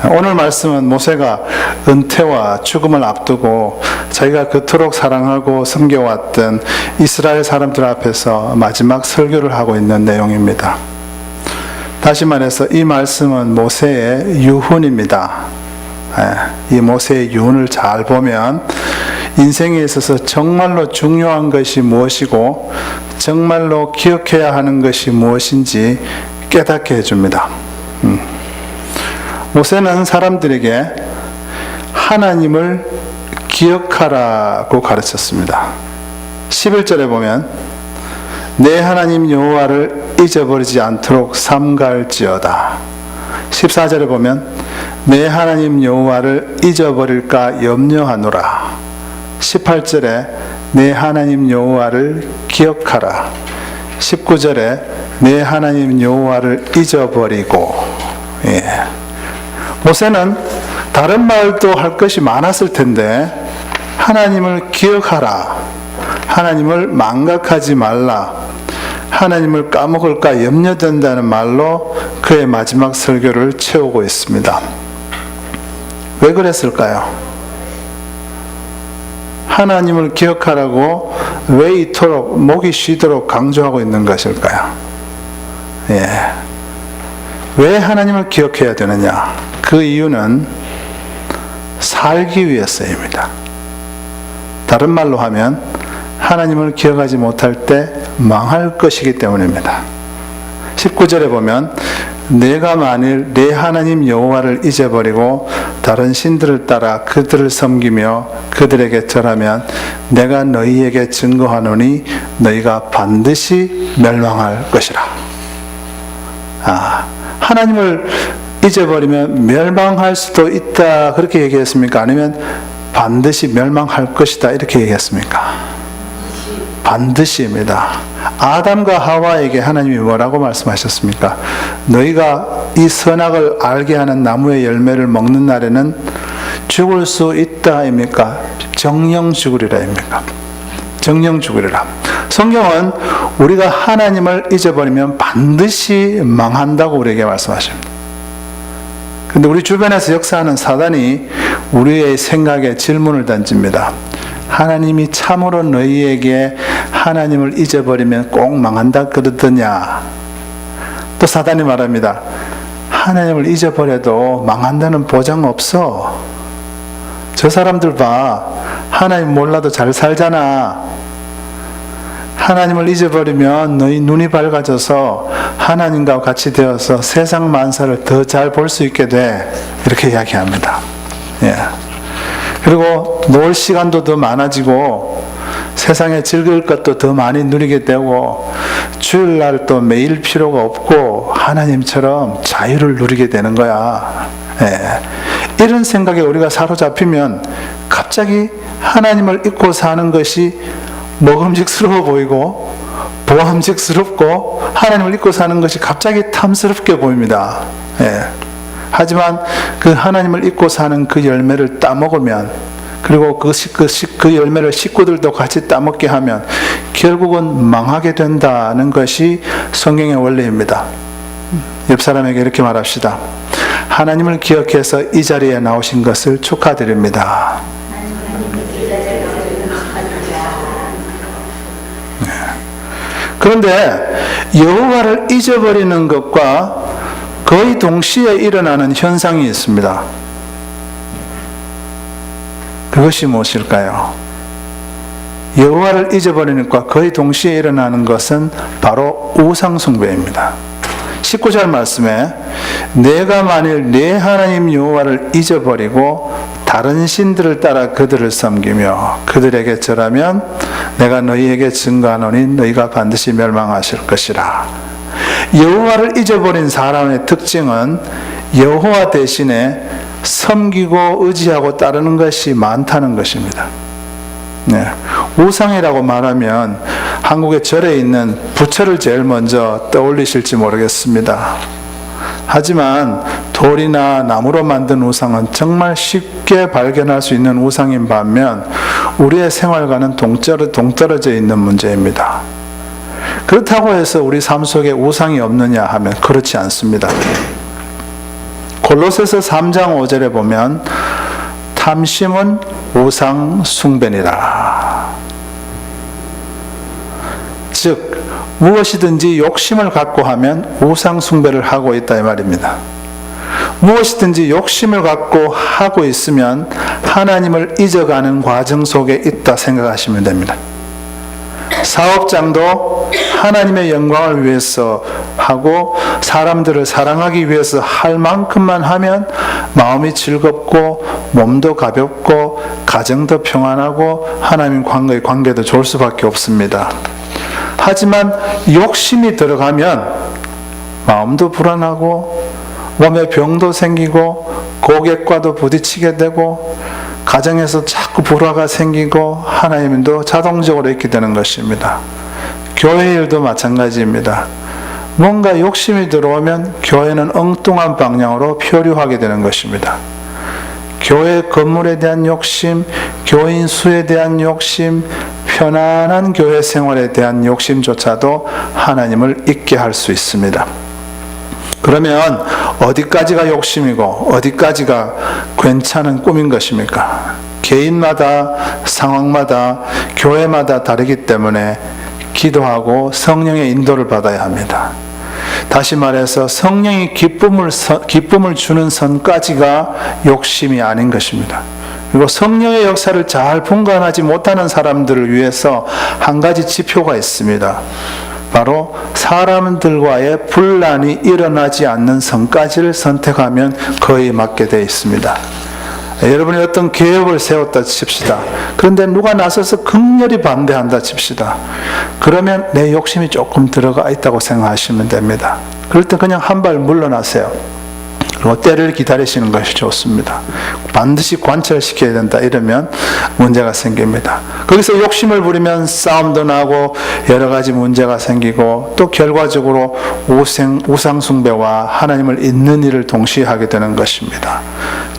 오늘 말씀은 모세가 은퇴와 죽음을 앞두고 자기가 그토록 사랑하고 섬겨왔던 이스라엘 사람들 앞에서 마지막 설교를 하고 있는 내용입니다. 다시 말해서 이 말씀은 모세의 유훈입니다. 이 모세의 유훈을 잘 보면 인생에 있어서 정말로 중요한 것이 무엇이고 정말로 기억해야 하는 것이 무엇인지 깨닫게 해줍니다. 모세는 사람들에게 하나님을 기억하라고 가르쳤습니다. 11절에 보면 내 하나님 여호와를 잊어버리지 않도록 삼가할지어다. 14절에 보면 내 하나님 여호와를 잊어버릴까 염려하노라. 18절에 내 하나님 여호와를 기억하라. 19절에 내 하나님 여호와를 잊어버리고. 모세는 다른 말도 할 것이 많았을 텐데 하나님을 기억하라, 하나님을 망각하지 말라, 하나님을 까먹을까 염려된다는 말로 그의 마지막 설교를 채우고 있습니다. 왜 그랬을까요? 하나님을 기억하라고 왜 이토록 목이 쉬도록 강조하고 있는 것일까요? 왜 하나님을 기억해야 되느냐? 그 이유는 살기 위해서입니다. 다른 말로 하면 하나님을 기억하지 못할 때 망할 것이기 때문입니다. 19절에 보면 내가 만일 내 하나님 여호와를 잊어버리고 다른 신들을 따라 그들을 섬기며 그들에게 절하면 내가 너희에게 증거하노니 너희가 반드시 멸망할 것이라. 하나님을 잊어버리면 멸망할 수도 있다 그렇게 얘기했습니까? 아니면 반드시 멸망할 것이다 이렇게 얘기했습니까? 반드시입니다. 아담과 하와에게 하나님이 뭐라고 말씀하셨습니까? 너희가 이 선악을 알게 하는 나무의 열매를 먹는 날에는 죽을 수 있다 아닙니까? 정령 죽으리라 아닙니까? 정령 죽으리라. 성경은 우리가 하나님을 잊어버리면 반드시 망한다고 우리에게 말씀하십니다. 근데 우리 주변에서 역사하는 사단이 우리의 생각에 질문을 던집니다. 하나님이 참으로 너희에게 하나님을 잊어버리면 꼭 망한다 그러더냐? 또 사단이 말합니다. 하나님을 잊어버려도 망한다는 보장 없어. 저 사람들 봐. 하나님 몰라도 잘 살잖아. 하나님을 잊어버리면 너희 눈이 밝아져서 하나님과 같이 되어서 세상 만사를 더 잘 볼 수 있게 돼. 이렇게 이야기합니다. 그리고 놀 시간도 더 많아지고 세상에 즐거울 것도 더 많이 누리게 되고 주일날 또 매일 필요가 없고 하나님처럼 자유를 누리게 되는 거야. 이런 생각에 우리가 사로잡히면 갑자기 하나님을 잊고 사는 것이 먹음직스러워 보이고 보암직스럽고 하나님을 잊고 사는 것이 갑자기 탐스럽게 보입니다. 하지만 그 하나님을 잊고 사는 그 열매를 따먹으면 그리고 그 열매를 식구들도 같이 따먹게 하면 결국은 망하게 된다는 것이 성경의 원리입니다. 옆 사람에게 이렇게 말합시다. 하나님을 기억해서 이 자리에 나오신 것을 축하드립니다. 그런데 여호와를 잊어버리는 것과 거의 동시에 일어나는 현상이 있습니다. 그것이 무엇일까요? 여호와를 잊어버리는 것과 거의 동시에 일어나는 것은 바로 우상숭배입니다. 19절 말씀에 내가 만일 내 하나님 여호와를 잊어버리고 다른 신들을 따라 그들을 섬기며 그들에게 절하면 내가 너희에게 증거하노니 너희가 반드시 멸망하실 것이라. 여호와를 잊어버린 사람의 특징은 여호와 대신에 섬기고 의지하고 따르는 것이 많다는 것입니다. 우상이라고 말하면 한국의 절에 있는 부처를 제일 먼저 떠올리실지 모르겠습니다. 하지만 돌이나 나무로 만든 우상은 정말 쉽게 발견할 수 있는 우상인 반면 우리의 생활과는 동떨어져 있는 문제입니다. 그렇다고 해서 우리 삶 속에 우상이 없느냐 하면 그렇지 않습니다. 골로새서 3장 5절에 보면 탐심은 우상 숭배니라. 즉 무엇이든지 욕심을 갖고 하면 우상 숭배를 하고 있다 이 말입니다. 무엇이든지 욕심을 갖고 하고 있으면 하나님을 잊어가는 과정 속에 있다 생각하시면 됩니다. 사업장도 하나님의 영광을 위해서 하고 사람들을 사랑하기 위해서 할 만큼만 하면 마음이 즐겁고 몸도 가볍고 가정도 평안하고 하나님과의 관계도 좋을 수밖에 없습니다. 하지만 욕심이 들어가면 마음도 불안하고 몸에 병도 생기고 고객과도 부딪히게 되고 가정에서 자꾸 불화가 생기고 하나님도 자동적으로 있게 되는 것입니다. 교회 일도 마찬가지입니다. 뭔가 욕심이 들어오면 교회는 엉뚱한 방향으로 표류하게 되는 것입니다. 교회 건물에 대한 욕심, 교인 수에 대한 욕심, 편안한 교회 생활에 대한 욕심조차도 하나님을 잊게 할 수 있습니다. 그러면 어디까지가 욕심이고 어디까지가 괜찮은 꿈인 것입니까? 개인마다 상황마다 교회마다 다르기 때문에 기도하고 성령의 인도를 받아야 합니다. 다시 말해서 성령이 기쁨을 주는 선까지가 욕심이 아닌 것입니다. 그리고 성령의 역사를 잘 분간하지 못하는 사람들을 위해서 한 가지 지표가 있습니다. 바로 사람들과의 분란이 일어나지 않는 선까지를 선택하면 거의 맞게 되어 있습니다. 여러분이 어떤 계획을 세웠다 칩시다. 그런데 누가 나서서 극렬히 반대한다 칩시다. 그러면 내 욕심이 조금 들어가 있다고 생각하시면 됩니다. 그럴 때 그냥 한 발 물러나세요. 그리고 때를 기다리시는 것이 좋습니다. 반드시 관철시켜야 된다 이러면 문제가 생깁니다. 거기서 욕심을 부리면 싸움도 나고 여러 가지 문제가 생기고 또 결과적으로 우상 숭배와 하나님을 잊는 일을 동시에 하게 되는 것입니다.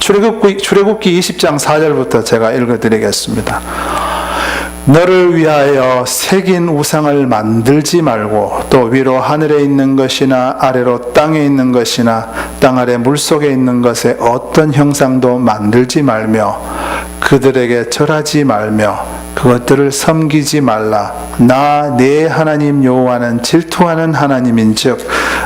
출애굽기 20장 4절부터 제가 읽어드리겠습니다. 너를 위하여 새긴 우상을 만들지 말고 또 위로 하늘에 있는 것이나 아래로 땅에 있는 것이나 땅 아래 물속에 있는 것에 어떤 형상도 만들지 말며 그들에게 절하지 말며 그것들을 섬기지 말라. 나 네 하나님 여호와는 질투하는 하나님인즉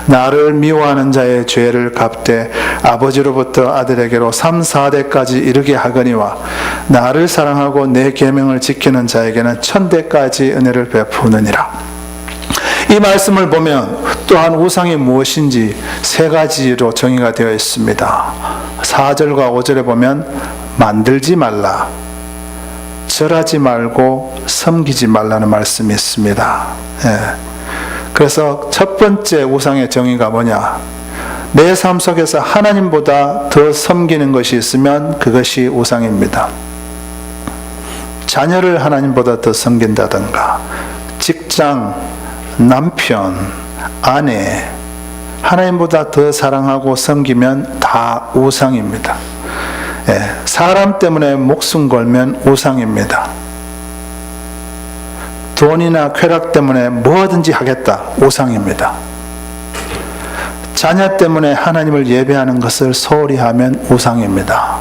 나를 미워하는 자의 죄를 갚되 아버지로부터 아들에게로 3, 4대까지 이르게 하거니와 나를 사랑하고 내 계명을 지키는 자에게는 1000대까지 은혜를 베푸느니라. 이 말씀을 보면 또한 우상이 무엇인지 세 가지로 정의가 되어 있습니다. 4절과 5절에 보면 만들지 말라, 절하지 말고 섬기지 말라는 말씀이 있습니다. 그래서 첫 번째 우상의 정의가 뭐냐? 내 삶 속에서 하나님보다 더 섬기는 것이 있으면 그것이 우상입니다. 자녀를 하나님보다 더 섬긴다든가 직장, 남편, 아내 하나님보다 더 사랑하고 섬기면 다 우상입니다. 사람 때문에 목숨 걸면 우상입니다. 돈이나 쾌락 때문에 뭐든지 하겠다, 우상입니다. 자녀 때문에 하나님을 예배하는 것을 소홀히 하면 우상입니다.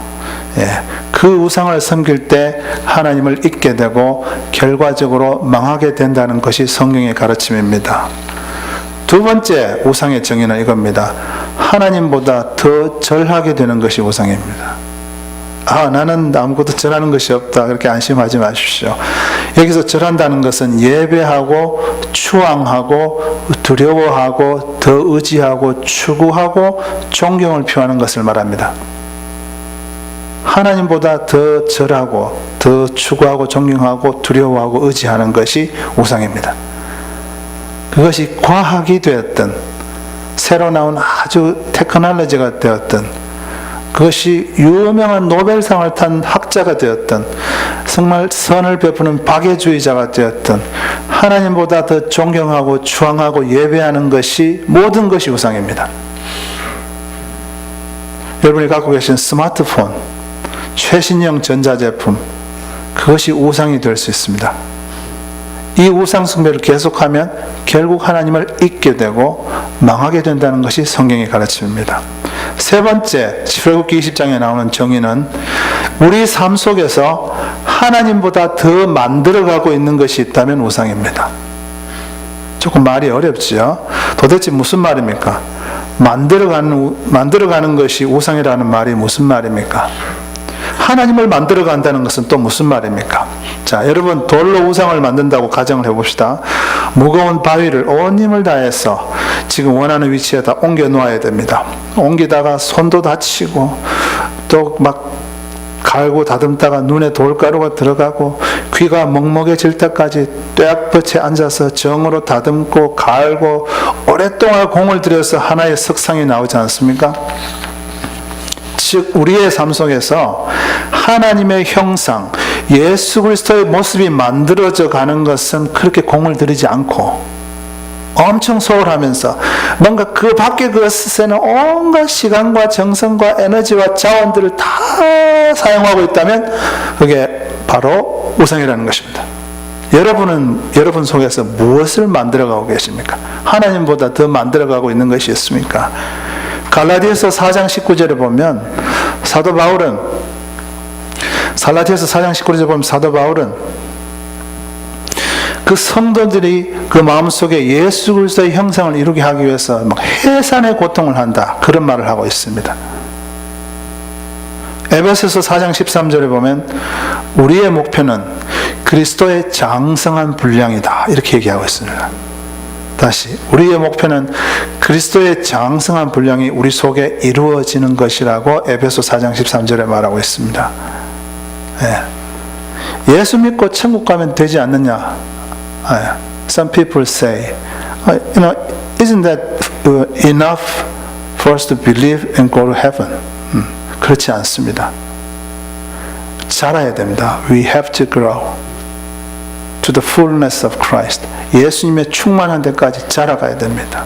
그 우상을 섬길 때 하나님을 잊게 되고 결과적으로 망하게 된다는 것이 성경의 가르침입니다. 두 번째 우상의 정의는 이겁니다. 하나님보다 더 절하게 되는 것이 우상입니다. 나는 아무것도 절하는 것이 없다. 그렇게 안심하지 마십시오. 여기서 절한다는 것은 예배하고 추앙하고 두려워하고 더 의지하고 추구하고 존경을 표하는 것을 말합니다. 하나님보다 더 절하고 더 추구하고 존경하고 두려워하고 의지하는 것이 우상입니다. 그것이 과학이 되었든 새로 나온 아주 테크놀로지가 되었든 그것이 유명한 노벨상을 탄 학자가 되었든 정말 선을 베푸는 박애주의자가 되었든 하나님보다 더 존경하고 추앙하고 예배하는 것이 모든 것이 우상입니다. 여러분이 갖고 계신 스마트폰, 최신형 전자제품 그것이 우상이 될 수 있습니다. 이 우상 숭배를 계속하면 결국 하나님을 잊게 되고 망하게 된다는 것이 성경의 가르침입니다. 세 번째, 출애굽기 20장에 나오는 정의는 우리 삶 속에서 하나님보다 더 만들어가고 있는 것이 있다면 우상입니다. 조금 말이 어렵지요? 도대체 무슨 말입니까? 만들어가는 것이 우상이라는 말이 무슨 말입니까? 하나님을 만들어간다는 것은 또 무슨 말입니까? 자, 여러분 돌로 우상을 만든다고 가정을 해봅시다. 무거운 바위를 온 힘을 다해서 지금 원하는 위치에다 옮겨 놓아야 됩니다. 옮기다가 손도 다치고 또 막 갈고 다듬다가 눈에 돌가루가 들어가고 귀가 먹먹해질 때까지 뙤약볕에 앉아서 정으로 다듬고 갈고 오랫동안 공을 들여서 하나의 석상이 나오지 않습니까? 즉 우리의 삶 속에서 하나님의 형상, 예수 그리스도의 모습이 만들어져 가는 것은 그렇게 공을 들이지 않고 엄청 소홀하면서 뭔가 그 밖에 그것에는 온갖 시간과 정성과 에너지와 자원들을 다 사용하고 있다면 그게 바로 우상이라는 것입니다. 여러분 속에서 무엇을 만들어가고 계십니까? 하나님보다 더 만들어가고 있는 것이 있습니까? 갈라디아서 4장 19절에 보면 사도 바울은 그 성도들이 그 마음속에 예수 그리스도의 형상을 이루게 하기 위해서 막 해산의 고통을 한다, 그런 말을 하고 있습니다. 에베소서 4장 13절에 보면 우리의 목표는 그리스도의 장성한 분량이다, 이렇게 얘기하고 있습니다. 다시 우리의 목표는 그리스도의 장성한 분량이 우리 속에 이루어지는 것이라고 에베소 4장 13절에 말하고 있습니다. 예수 믿고 천국 가면 되지 않느냐? Some people say, isn't that enough for us to believe and go to heaven? 그렇지 않습니다. 자라야 됩니다. We have to grow to the fullness of Christ. 예수님의 충만한 데까지 자라가야 됩니다.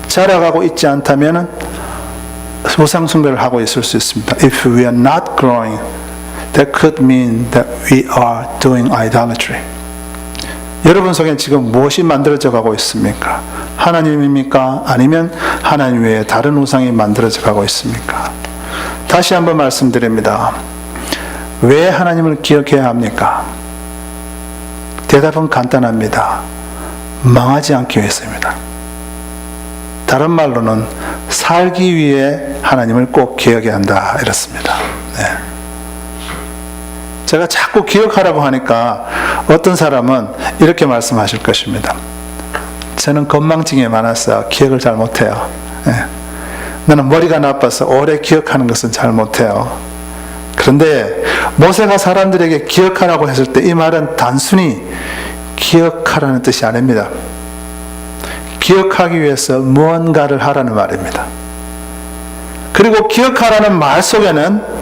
자라가고 있지 않다면 우상 숭배를 하고 있을 수 있습니다. If we are not growing, that could mean that we are doing idolatry. 여러분 속에 지금 무엇이 만들어져 가고 있습니까? 하나님입니까? 아니면 하나님 외에 다른 우상이 만들어져 가고 있습니까? 다시 한번 말씀드립니다. 왜 하나님을 기억해야 합니까? 대답은 간단합니다. 망하지 않기 위해서입니다. 다른 말로는 살기 위해 하나님을 꼭 기억해야 한다, 이렇습니다. 제가 자꾸 기억하라고 하니까 어떤 사람은 이렇게 말씀하실 것입니다. 저는 건망증이 많아서 기억을 잘 못해요. 나는 머리가 나빠서 오래 기억하는 것은 잘 못해요. 그런데 모세가 사람들에게 기억하라고 했을 때 이 말은 단순히 기억하라는 뜻이 아닙니다. 기억하기 위해서 무언가를 하라는 말입니다. 그리고 기억하라는 말 속에는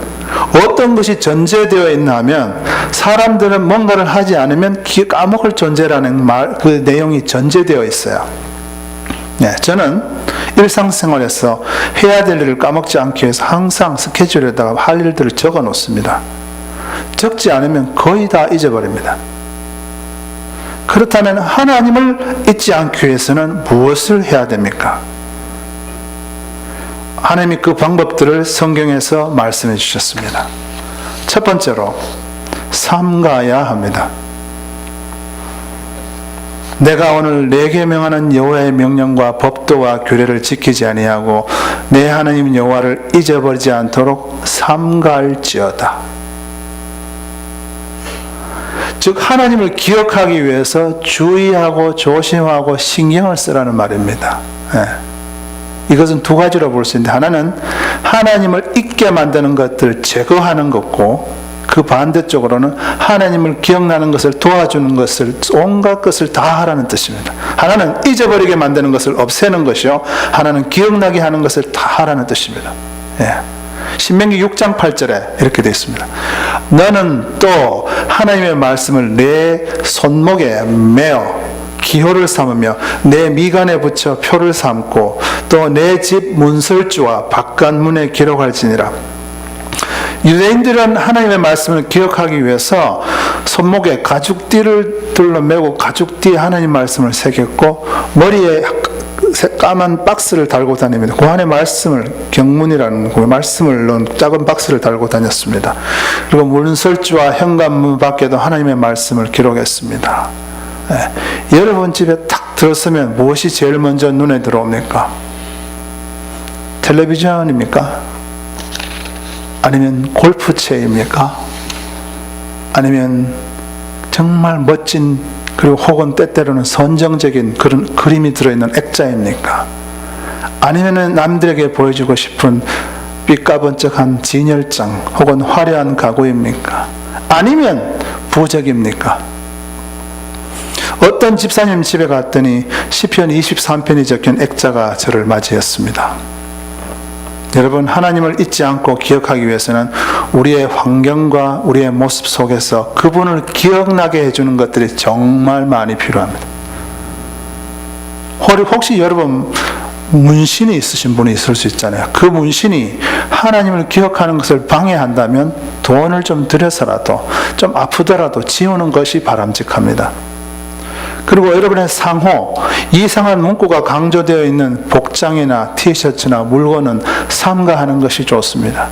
어떤 것이 전제되어 있나 하면 사람들은 뭔가를 하지 않으면 까먹을 존재라는 그 내용이 전제되어 있어요. 저는 일상생활에서 해야 될 일을 까먹지 않기 위해서 항상 스케줄에다가 할 일들을 적어 놓습니다. 적지 않으면 거의 다 잊어버립니다. 그렇다면 하나님을 잊지 않기 위해서는 무엇을 해야 됩니까? 하나님이 그 방법들을 성경에서 말씀해 주셨습니다. 첫 번째로 삼가야 합니다. 내가 오늘 내게 명하는 여호와의 명령과 법도와 규례를 지키지 아니하고 내 하나님 여호와를 잊어버리지 않도록 삼갈지어다. 즉 하나님을 기억하기 위해서 주의하고 조심하고 신경을 쓰라는 말입니다. 이것은 두 가지로 볼 수 있는데, 하나는 하나님을 잊게 만드는 것들을 제거하는 것고, 그 반대쪽으로는 하나님을 기억나는 것을 도와주는 것을, 온갖 것을 다 하라는 뜻입니다. 하나는 잊어버리게 만드는 것을 없애는 것이요, 하나는 기억나게 하는 것을 다 하라는 뜻입니다. 신명기 6장 8절에 이렇게 되어 있습니다. 너는 또 하나님의 말씀을 내 손목에 메어 기호를 삼으며 내 미간에 붙여 표를 삼고 또 내 집 문설주와 바깥문에 기록할지니라. 유대인들은 하나님의 말씀을 기억하기 위해서 손목에 가죽띠를 둘러매고 가죽띠에 하나님 말씀을 새겼고 머리에 새까만 박스를 달고 다닙니다. 그 안에 말씀을, 경문이라는 그 말씀을 넣은 작은 박스를 달고 다녔습니다. 그리고 문설주와 현관문 밖에도 하나님의 말씀을 기록했습니다. 여러분 집에 딱 들었으면 무엇이 제일 먼저 눈에 들어옵니까? 텔레비전입니까? 아니면 골프채입니까? 아니면 정말 멋진, 그리고 혹은 때때로는 선정적인 그런 그림이 들어있는 액자입니까? 아니면 남들에게 보여주고 싶은 삐까번쩍한 진열장 혹은 화려한 가구입니까? 아니면 부적입니까? 어떤 집사님 집에 갔더니 시편 23편이 적힌 액자가 저를 맞이했습니다. 여러분, 하나님을 잊지 않고 기억하기 위해서는 우리의 환경과 우리의 모습 속에서 그분을 기억나게 해주는 것들이 정말 많이 필요합니다. 혹시 여러분 문신이 있으신 분이 있을 수 있잖아요. 그 문신이 하나님을 기억하는 것을 방해한다면 돈을 좀 들여서라도, 좀 아프더라도 지우는 것이 바람직합니다. 그리고 여러분의 상호, 이상한 문구가 강조되어 있는 복장이나 티셔츠나 물건은 삼가하는 것이 좋습니다.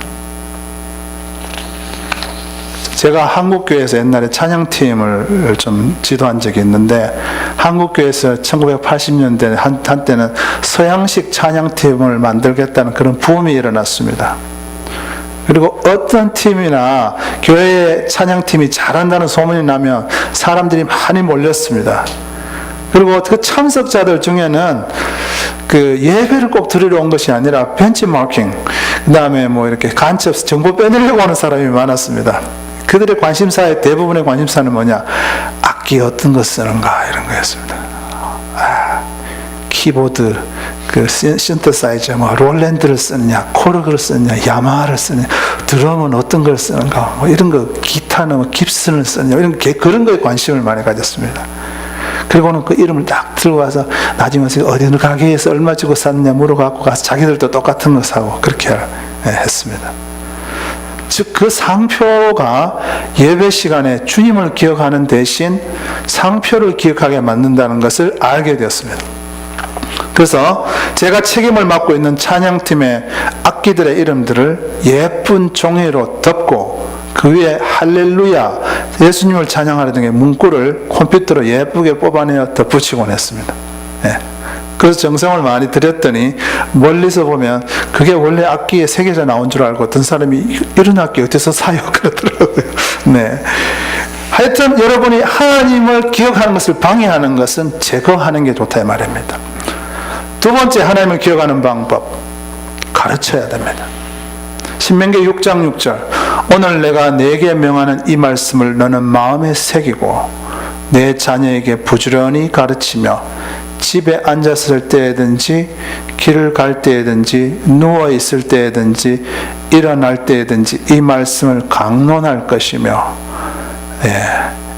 제가 한국교회에서 옛날에 찬양팀을 좀 지도한 적이 있는데, 한국교회에서 1980년대 한때는 서양식 찬양팀을 만들겠다는 그런 붐이 일어났습니다. 그리고 어떤 팀이나 교회의 찬양팀이 잘한다는 소문이 나면 사람들이 많이 몰렸습니다. 그리고 그 참석자들 중에는 그 예배를 꼭 드리러 온 것이 아니라 벤치마킹, 그 다음에 뭐 이렇게 간첩 정보 빼내려고 하는 사람이 많았습니다. 그들의 관심사의 대부분의 관심사는 뭐냐? 악기 어떤 거 쓰는가, 이런 거였습니다. 키보드, 그 신터사이저, 뭐 롤랜드를 쓰느냐, 코르그를 쓰느냐, 야마하를 쓰느냐, 드럼은 어떤 걸 쓰는가, 뭐 이런 거, 기타는 뭐 깁슨을 쓰느냐, 이런 그런 거에 관심을 많이 가졌습니다. 그리고는 그 이름을 딱 들고 가서 나중에 어느 가게에서 얼마 주고 샀느냐 물어갖고 가서 자기들도 똑같은 거 사고 그렇게 했습니다. 즉 그 상표가 예배 시간에 주님을 기억하는 대신 상표를 기억하게 만든다는 것을 알게 되었습니다. 그래서 제가 책임을 맡고 있는 찬양팀의 악기들의 이름들을 예쁜 종이로 덮고 그 위에 할렐루야, 예수님을 찬양하려 등의 문구를 컴퓨터로 예쁘게 뽑아내어 덧붙이곤 했습니다. 그래서 정성을 많이 들였더니 멀리서 보면 그게 원래 악기의 세계에서 나온 줄 알고 어떤 사람이 이런 악기 어디서 사요? 그러더라고요. 하여튼 여러분이 하나님을 기억하는 것을 방해하는 것은 제거하는 게 좋다 이 말입니다. 두 번째, 하나님을 기억하는 방법, 가르쳐야 됩니다. 신명기 6장 6절, 오늘 내가 네게 명하는 이 말씀을 너는 마음에 새기고 내 자녀에게 부지런히 가르치며 집에 앉았을 때든지 길을 갈 때든지 누워 있을 때든지 일어날 때든지 이 말씀을 강론할 것이며,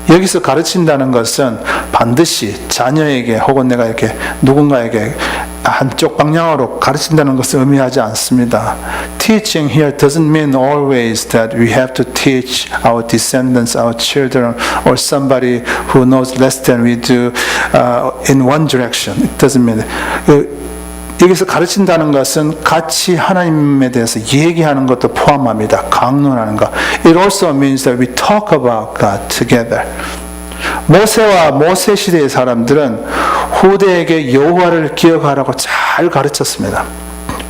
여기서 가르친다는 것은 반드시 자녀에게 혹은 내가 이렇게 누군가에게 한쪽 방향으로 가르친다는 것을 의미하지 않습니다. Teaching here doesn't mean always that we have to teach our descendants, our children, or somebody who knows less than we do in one direction. It doesn't mean 여기서 가르친다는 것은 같이 하나님에 대해서 얘기하는 것도 포함합니다. 강론하는 것. It also means that we talk about God together. 모세와 모세 시대의 사람들은 후대에게 여호와를 기억하라고 잘 가르쳤습니다.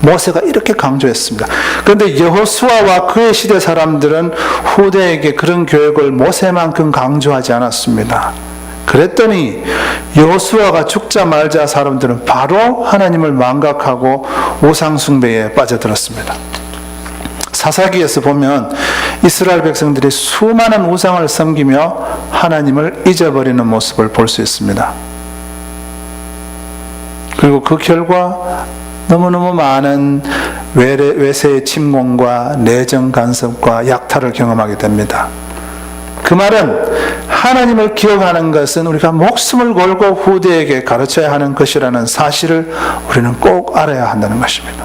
모세가 이렇게 강조했습니다. 그런데 여호수아와 그의 시대 사람들은 후대에게 그런 교육을 모세만큼 강조하지 않았습니다. 그랬더니 여호수아가 죽자마자 사람들은 바로 하나님을 망각하고 우상 숭배에 빠져들었습니다. 사사기에서 보면 이스라엘 백성들이 수많은 우상을 섬기며 하나님을 잊어버리는 모습을 볼 수 있습니다. 그리고 그 결과 너무너무 많은 외세의 침공과 내정 간섭과 약탈을 경험하게 됩니다. 그 말은 하나님을 기억하는 것은 우리가 목숨을 걸고 후대에게 가르쳐야 하는 것이라는 사실을 우리는 꼭 알아야 한다는 것입니다.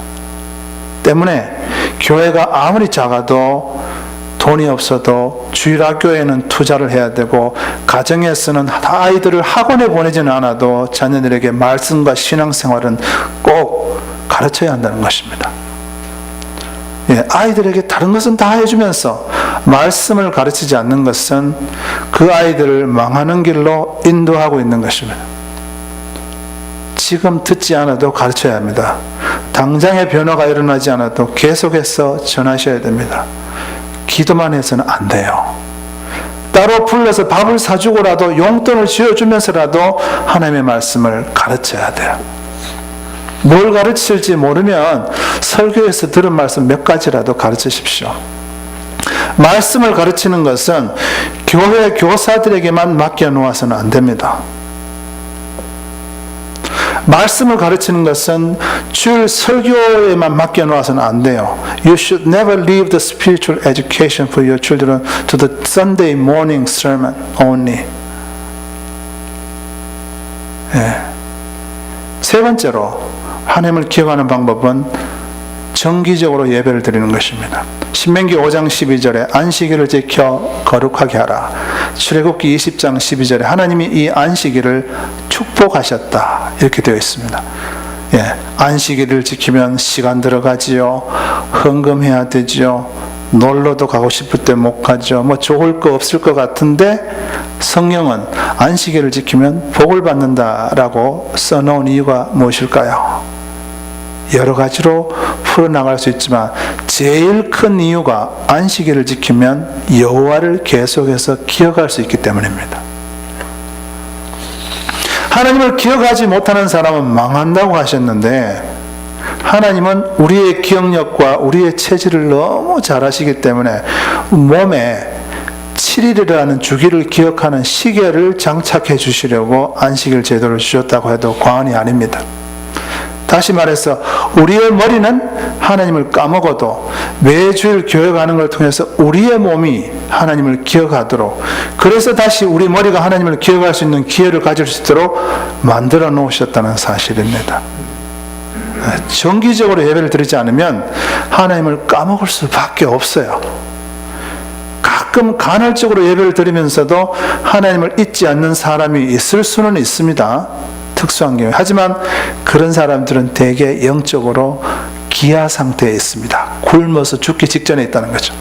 때문에 교회가 아무리 작아도 돈이 없어도 주일학교에는 투자를 해야 되고, 가정에서는 아이들을 학원에 보내지는 않아도 자녀들에게 말씀과 신앙생활은 꼭 가르쳐야 한다는 것입니다. 예, 아이들에게 다른 것은 다 해주면서 말씀을 가르치지 않는 것은 그 아이들을 망하는 길로 인도하고 있는 것입니다. 지금 듣지 않아도 가르쳐야 합니다. 당장의 변화가 일어나지 않아도 계속해서 전하셔야 됩니다. 기도만 해서는 안 돼요. 따로 불러서 밥을 사주고라도 용돈을 쥐어주면서라도 하나님의 말씀을 가르쳐야 돼요. 뭘 가르칠지 모르면 설교에서 들은 말씀 몇 가지라도 가르치십시오. 말씀을 가르치는 것은 교회 교사들에게만 맡겨놓아서는 안 됩니다. 말씀을 가르치는 것은 주일 설교에만 맡겨놓아서는 안 돼요. You should never leave the spiritual education for your children to the Sunday morning sermon only. 예. 세 번째로 하나님을 기억하는 방법은 정기적으로 예배를 드리는 것입니다. 신명기 5장 12절에 안식일을 지켜 거룩하게 하라. 출애굽기 20장 12절에 하나님이 이 안식일을 축복하셨다, 이렇게 되어 있습니다. 예, 안식일을 지키면 시간 들어가지요, 헌금해야 되지요, 놀러도 가고 싶을 때 못 가죠. 뭐 좋을 거 없을 것 같은데 성경은 안식일을 지키면 복을 받는다라고 써놓은 이유가 무엇일까요? 여러 가지로 풀어나갈 수 있지만 제일 큰 이유가 안식일을 지키면 여호와를 계속해서 기억할 수 있기 때문입니다. 하나님을 기억하지 못하는 사람은 망한다고 하셨는데, 하나님은 우리의 기억력과 우리의 체질을 너무 잘 아시기 때문에 몸에 7일이라는 주기를 기억하는 시계를 장착해 주시려고 안식일 제도를 주셨다고 해도 과언이 아닙니다. 다시 말해서 우리의 머리는 하나님을 까먹어도 매주일 교회 가는 걸 통해서 우리의 몸이 하나님을 기억하도록, 그래서 다시 우리 머리가 하나님을 기억할 수 있는 기회를 가질 수 있도록 만들어 놓으셨다는 사실입니다. 정기적으로 예배를 드리지 않으면 하나님을 까먹을 수밖에 없어요. 가끔 간헐적으로 예배를 드리면서도 하나님을 잊지 않는 사람이 있을 수는 있습니다. 특수한 경우. 하지만 그런 사람들은 대개 영적으로 기아 상태에 있습니다. 굶어서 죽기 직전에 있다는 거죠.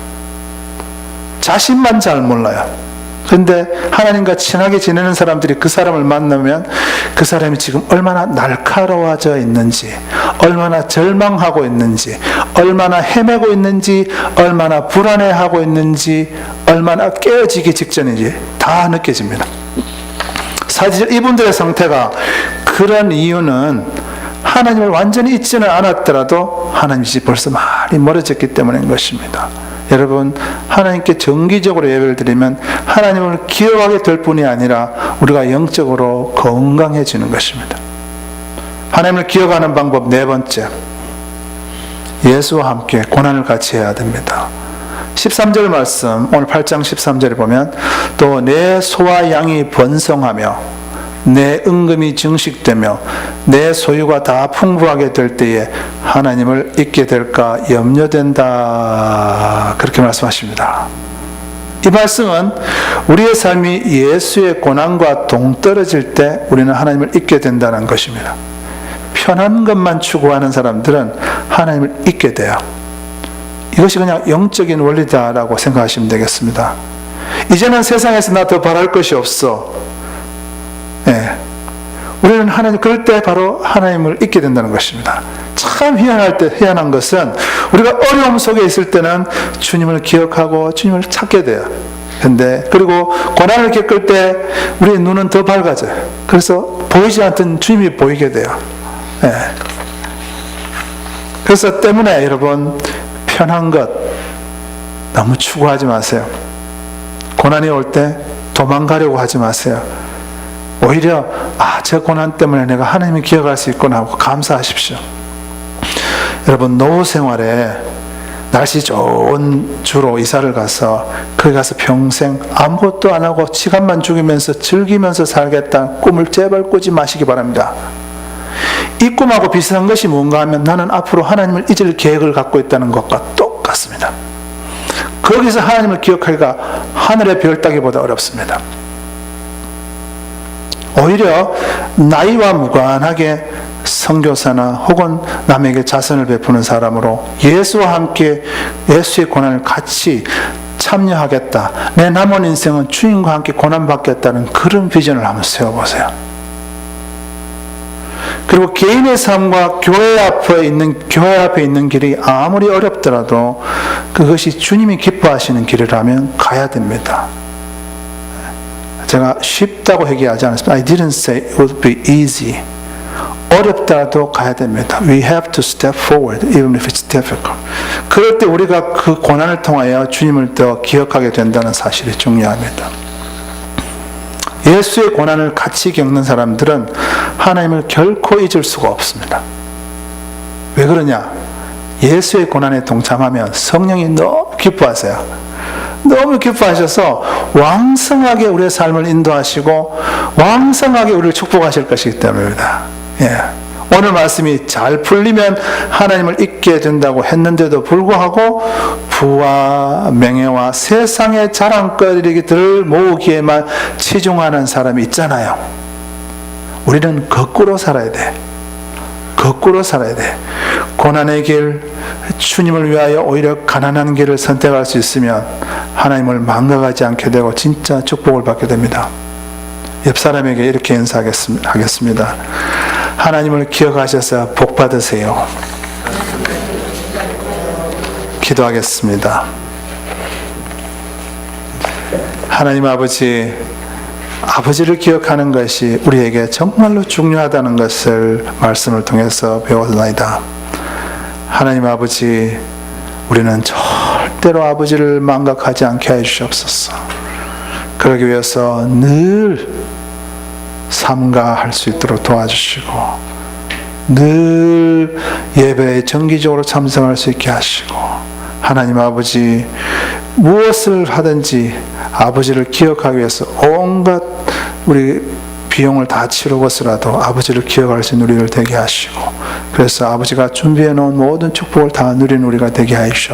자신만 잘 몰라요. 그런데 하나님과 친하게 지내는 사람들이 그 사람을 만나면 그 사람이 지금 얼마나 날카로워져 있는지, 얼마나 절망하고 있는지, 얼마나 헤매고 있는지, 얼마나 불안해하고 있는지, 얼마나 깨어지기 직전인지 다 느껴집니다. 사실 이분들의 상태가 그런 이유는 하나님을 완전히 잊지는 않았더라도 하나님이 벌써 많이 멀어졌기 때문인 것입니다. 여러분, 하나님께 정기적으로 예배를 드리면 하나님을 기억하게 될 뿐이 아니라 우리가 영적으로 건강해지는 것입니다. 하나님을 기억하는 방법 네 번째, 예수와 함께 고난을 같이 해야 됩니다. 13절 말씀, 오늘 8장 13절에 보면 또 내 소와 양이 번성하며 내 은금이 증식되며 내 소유가 다 풍부하게 될 때에 하나님을 잊게 될까 염려된다, 그렇게 말씀하십니다. 이 말씀은 우리의 삶이 예수의 고난과 동떨어질 때 우리는 하나님을 잊게 된다는 것입니다. 편한 것만 추구하는 사람들은 하나님을 잊게 돼요. 이것이 그냥 영적인 원리다라고 생각하시면 되겠습니다. 이제는 세상에서 나 더 바랄 것이 없어. 예. 우리는 그럴 때 바로 하나님을 잊게 된다는 것입니다. 참 희한한 것은 우리가 어려움 속에 있을 때는 주님을 기억하고 주님을 찾게 돼요. 그리고 고난을 겪을 때 우리의 눈은 더 밝아져요. 그래서 보이지 않던 주님이 보이게 돼요. 예. 그래서 때문에 여러분, 편한 것 너무 추구하지 마세요. 고난이 올 때 도망가려고 하지 마세요. 오히려 저 고난 때문에 내가 하나님을 기억할 수 있구나 하고 감사하십시오. 여러분, 노후 생활에 날씨 좋은 주로 이사를 가서 거기 가서 평생 아무것도 안 하고 시간만 죽이면서 즐기면서 살겠다 꿈을 제발 꾸지 마시기 바랍니다. 이 꿈하고 비슷한 것이 뭔가 하면 나는 앞으로 하나님을 잊을 계획을 갖고 있다는 것과 똑같습니다. 그 여기서 하나님을 기억하기가 하늘의 별 따기보다 어렵습니다. 오히려 나이와 무관하게 선교사나 혹은 남에게 자선을 베푸는 사람으로 예수와 함께 예수의 고난을 같이 참여하겠다. 내 남은 인생은 주님과 함께 고난받겠다는 그런 비전을 한번 세워보세요. 그리고 개인의 삶과 교회 앞에 있는 길이 아무리 어렵더라도 그것이 주님이 기뻐하시는 길이라면 가야 됩니다. 제가 쉽다고 얘기하지 않았습니다. I didn't say it would be easy. 어렵더라도 가야 됩니다. We have to step forward even if it's difficult. 그럴 때 우리가 그 고난을 통하여 주님을 더 기억하게 된다는 사실이 중요합니다. 예수의 고난을 같이 겪는 사람들은 하나님을 결코 잊을 수가 없습니다. 왜 그러냐? 예수의 고난에 동참하면 성령이 너무 기뻐하세요. 너무 기뻐하셔서 왕성하게 우리의 삶을 인도하시고 왕성하게 우리를 축복하실 것이기 때문입니다. 예. 오늘 말씀이 잘 풀리면 하나님을 잊게 된다고 했는데도 불구하고 부와 명예와 세상의 자랑거리들을 모으기에만 치중하는 사람이 있잖아요. 우리는 거꾸로 살아야 돼. 거꾸로 살아야 돼. 고난의 길, 주님을 위하여 오히려 가난한 길을 선택할 수 있으면 하나님을 망각하지 않게 되고 진짜 축복을 받게 됩니다. 옆 사람에게 이렇게 인사하겠습니다. 하나님을 기억하셔서 복 받으세요. 기도하겠습니다. 하나님 아버지를 기억하는 것이 우리에게 정말로 중요하다는 것을 말씀을 통해서 배웠나이다. 하나님 아버지, 우리는 절대로 아버지를 망각하지 않게 해주시옵소서. 그러기 위해서 늘 삼가할 수 있도록 도와주시고 늘 예배에 정기적으로 참석할 수 있게 하시고, 하나님 아버지, 무엇을 하든지 아버지를 기억하기 위해서 온갖 우리 비용을 다 치르고서라도 아버지를 기억할 수 있는 우리를 되게 하시고, 그래서 아버지가 준비해 놓은 모든 축복을 다 누리는 우리가 되게 하시옵소서.